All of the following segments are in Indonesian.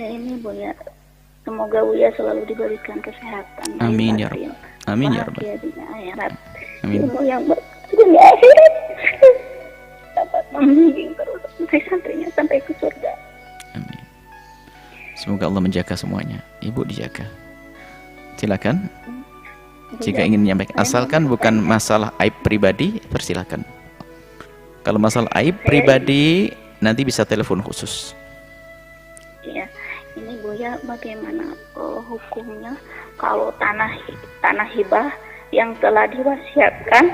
Ya ini Bu ya, semoga Bu ya selalu diberikan kesehatan. Amin ya Rabb. Amin ya Rabb. Bahagia di akhirat. Amin. Ilmu yang bagus di akhirat. Dapat membimbing terus santrinya sampai ke surga. Amin. Semoga Allah menjaga semuanya. Ibu dijaga. Silakan. Jika ingin menyampaikan, asalkan bukan masalah aib pribadi, persilakan. Kalau masalah aib pribadi, nanti bisa telepon khusus. Iya, ini Bu ya, bagaimana hukumnya kalau tanah hibah yang telah diwasiatkan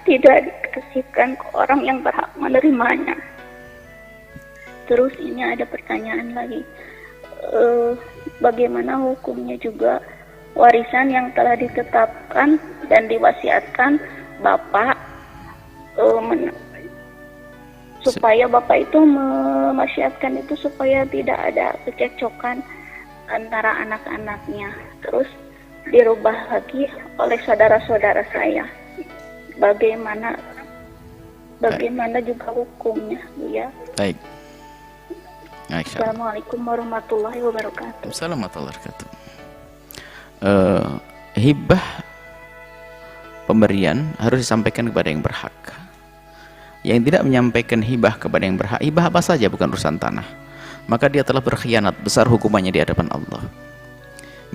tidak dikasihkan ke orang yang berhak menerimanya. Terus ini ada pertanyaan lagi, bagaimana hukumnya juga warisan yang telah ditetapkan dan diwasiatkan Bapak, supaya Bapak itu mewasiatkan itu supaya tidak ada kecekcokan antara anak-anaknya, terus dirubah lagi oleh saudara-saudara saya. Bagaimana juga hukumnya, Bu ya? Baik. Assalamualaikum warahmatullahi wabarakatuh. Assalamualaikum warahmatullahi wabarakatuh. Hibah pemberian harus disampaikan kepada yang berhak. Yang tidak menyampaikan hibah kepada yang berhak, hibah apa saja bukan urusan tanah, maka dia telah berkhianat, besar hukumannya di hadapan Allah.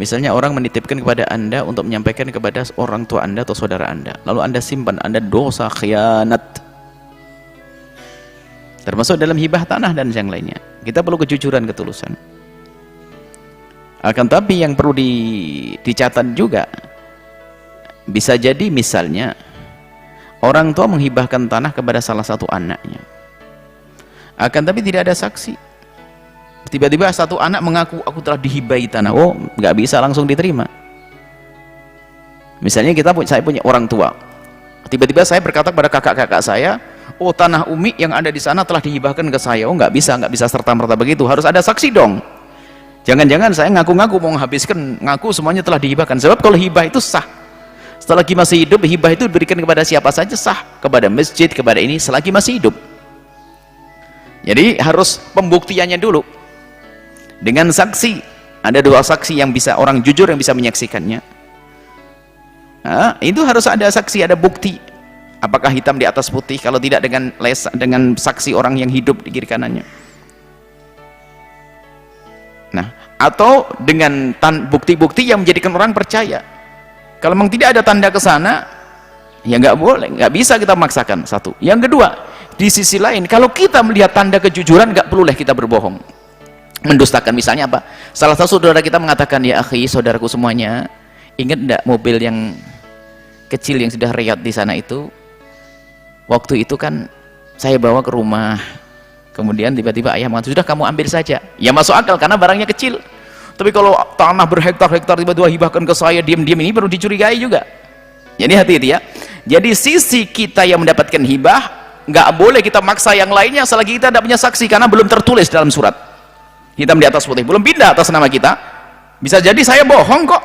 Misalnya orang menitipkan kepada Anda untuk menyampaikan kepada orang tua Anda atau saudara Anda, lalu Anda simpan, Anda dosa khianat. Termasuk dalam hibah tanah dan yang lainnya. Kita perlu kejujuran, ketulusan. Akan tapi yang perlu dicatat juga, bisa jadi misalnya orang tua menghibahkan tanah kepada salah satu anaknya, akan tapi tidak ada saksi. Tiba-tiba satu anak mengaku, aku telah dihibahi tanah. Oh, nggak bisa langsung diterima. Misalnya saya punya orang tua, tiba-tiba saya berkata kepada kakak-kakak saya, oh tanah Umi yang ada di sana telah dihibahkan ke saya. Oh nggak bisa serta-merta begitu, harus ada saksi dong. Jangan-jangan saya ngaku-ngaku mau menghabiskan, ngaku semuanya telah dihibahkan. Sebab kalau hibah itu sah, selagi masih hidup, hibah itu diberikan kepada siapa saja sah, kepada masjid, kepada ini, selagi masih hidup. Jadi harus pembuktiannya dulu dengan saksi. Ada dua saksi yang bisa, orang jujur yang bisa menyaksikannya. Nah, itu harus ada saksi, ada bukti. Apakah hitam di atas putih? Kalau tidak dengan saksi orang yang hidup di kiri kanannya. Nah, atau dengan bukti-bukti yang menjadikan orang percaya. Kalau memang tidak ada tanda ke sana, ya nggak boleh, nggak bisa kita memaksakan. Satu. Yang kedua, di sisi lain, kalau kita melihat tanda kejujuran, nggak perlulah kita berbohong, mendustakan. Misalnya apa? Salah satu saudara kita mengatakan, ya akhi, saudaraku semuanya, ingat nggak mobil yang kecil yang sudah riat di sana itu? Waktu itu kan saya bawa ke rumah. Kemudian tiba-tiba ayah mengatakan, sudah kamu ambil saja. Ya masuk akal karena barangnya kecil. Tapi kalau tanah berhektar-hektar tiba-tiba hibahkan ke saya diam-diam, ini perlu dicurigai juga. Jadi hati-hati ya. Jadi sisi kita yang mendapatkan hibah, nggak boleh kita maksa yang lainnya selagi kita tidak punya saksi, karena belum tertulis dalam surat. Hitam di atas putih, belum pindah atas nama kita. Bisa jadi saya bohong kok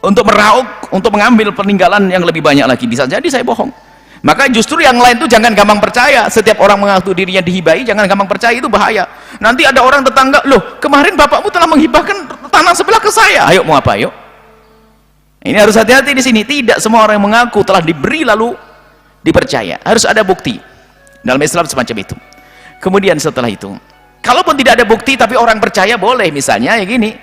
untuk meraup, untuk mengambil peninggalan yang lebih banyak lagi. Bisa jadi saya bohong. Maka justru yang lain itu jangan gampang percaya. Setiap orang mengaku dirinya dihibahi, jangan gampang percaya, itu bahaya. Nanti ada orang tetangga, loh kemarin bapakmu telah menghibahkan tanah sebelah ke saya. Ayo mau apa, yuk. Ini harus hati-hati di sini. Tidak semua orang yang mengaku telah diberi lalu dipercaya. Harus ada bukti. Dalam Islam semacam itu. Kemudian setelah itu, kalaupun tidak ada bukti tapi orang percaya, boleh. Misalnya ya gini,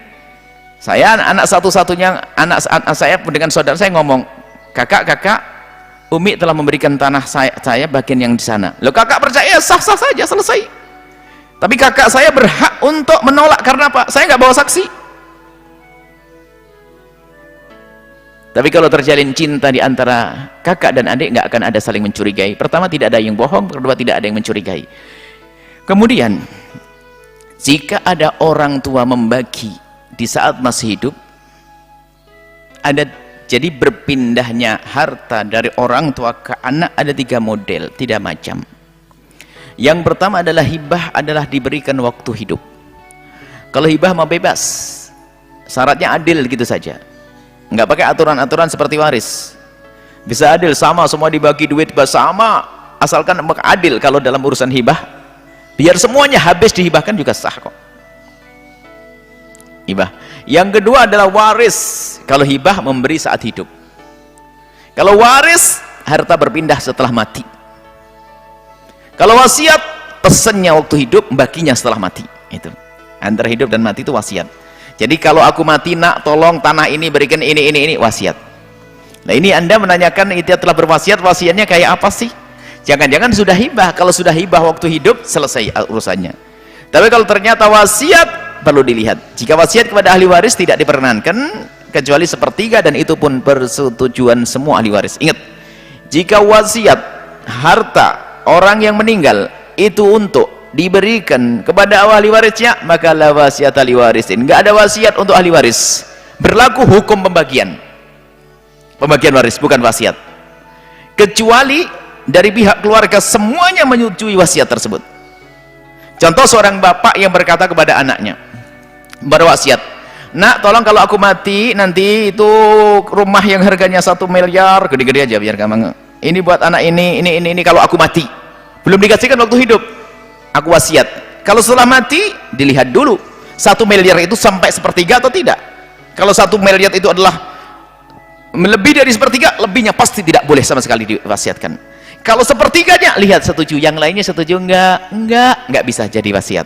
saya anak satu-satunya, anak saya dengan saudara saya ngomong, kakak, Umi telah memberikan tanah saya bagian yang di sana. Loh kakak percaya, sah-sah saja, selesai. Tapi kakak saya berhak untuk menolak, karena apa? Saya nggak bawa saksi. Tapi kalau terjalin cinta di antara kakak dan adik, nggak akan ada saling mencurigai. Pertama, tidak ada yang bohong. Kedua, tidak ada yang mencurigai. Kemudian, jika ada orang tua membagi di saat masih hidup, jadi berpindahnya harta dari orang tua ke anak ada 3 model, 3 macam. Yang pertama adalah hibah, adalah diberikan waktu hidup. Kalau hibah mau bebas, syaratnya adil gitu saja, nggak pakai aturan-aturan seperti waris. Bisa adil, sama semua dibagi duit bersama, asalkan adil. Kalau dalam urusan hibah, biar semuanya habis dihibahkan juga sah kok. Hibah. Yang kedua adalah waris. Kalau hibah memberi saat hidup. Kalau waris, harta berpindah setelah mati. Kalau wasiat, pesannya waktu hidup, baginya setelah mati. Itu. Antara hidup dan mati itu wasiat. Jadi kalau aku mati, nak tolong tanah ini berikan ini, wasiat. Nah ini Anda menanyakan, itu telah berwasiat, wasiatnya kayak apa sih? Jangan-jangan sudah hibah. Kalau sudah hibah waktu hidup, selesai urusannya. Tapi kalau ternyata wasiat, perlu dilihat. Jika wasiat kepada ahli waris tidak diperkenankan, kecuali sepertiga, dan itu pun persetujuan semua ahli waris. Ingat, jika wasiat harta orang yang meninggal itu untuk diberikan kepada ahli warisnya, maka la wasiat ahli warisin. Enggak ada wasiat untuk ahli waris. Berlaku hukum pembagian waris, bukan wasiat. Kecuali dari pihak keluarga semuanya menyetujui wasiat tersebut. Contoh seorang bapak yang berkata kepada anaknya, berwasiat, nak tolong kalau aku mati nanti itu rumah yang harganya 1 miliar, gede-gede aja biar gampang, ini buat anak ini kalau aku mati. Belum dikasihkan waktu hidup, aku wasiat. Kalau setelah mati dilihat dulu 1 miliar itu sampai sepertiga atau tidak. Kalau 1 miliar itu adalah lebih dari sepertiga, lebihnya pasti tidak boleh sama sekali diwasiatkan. Kalau sepertiganya, lihat setuju, yang lainnya setuju, enggak bisa jadi wasiat,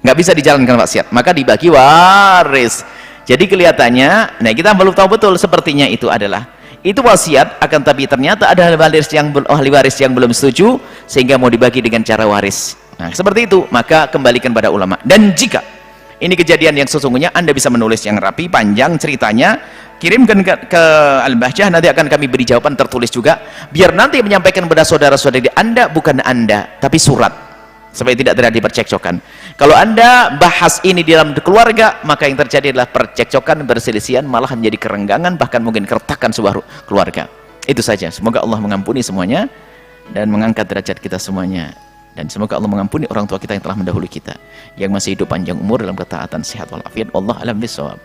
nggak bisa dijalankan wasiat, maka dibagi waris. Jadi kelihatannya, nah kita belum tahu betul, sepertinya itu adalah itu wasiat, akan tapi ternyata ada ahli waris yang belum setuju sehingga mau dibagi dengan cara waris. Nah seperti itu, maka kembalikan pada ulama. Dan jika ini kejadian yang sesungguhnya, Anda bisa menulis yang rapi, panjang ceritanya, kirimkan ke Al-Bahjah, nanti akan kami beri jawaban tertulis juga, biar nanti menyampaikan kepada saudara-saudari Anda, bukan Anda tapi surat, supaya tidak terjadi percekcokan. Kalau Anda bahas ini di dalam keluarga, maka yang terjadi adalah percekcokan, perselisihan, malah menjadi kerenggangan, bahkan mungkin keretakan sebuah keluarga. Itu saja. Semoga Allah mengampuni semuanya dan mengangkat derajat kita semuanya, dan semoga Allah mengampuni orang tua kita yang telah mendahului kita, yang masih hidup panjang umur dalam ketaatan, sehat walafiat. Wallahu a'lam bishawab.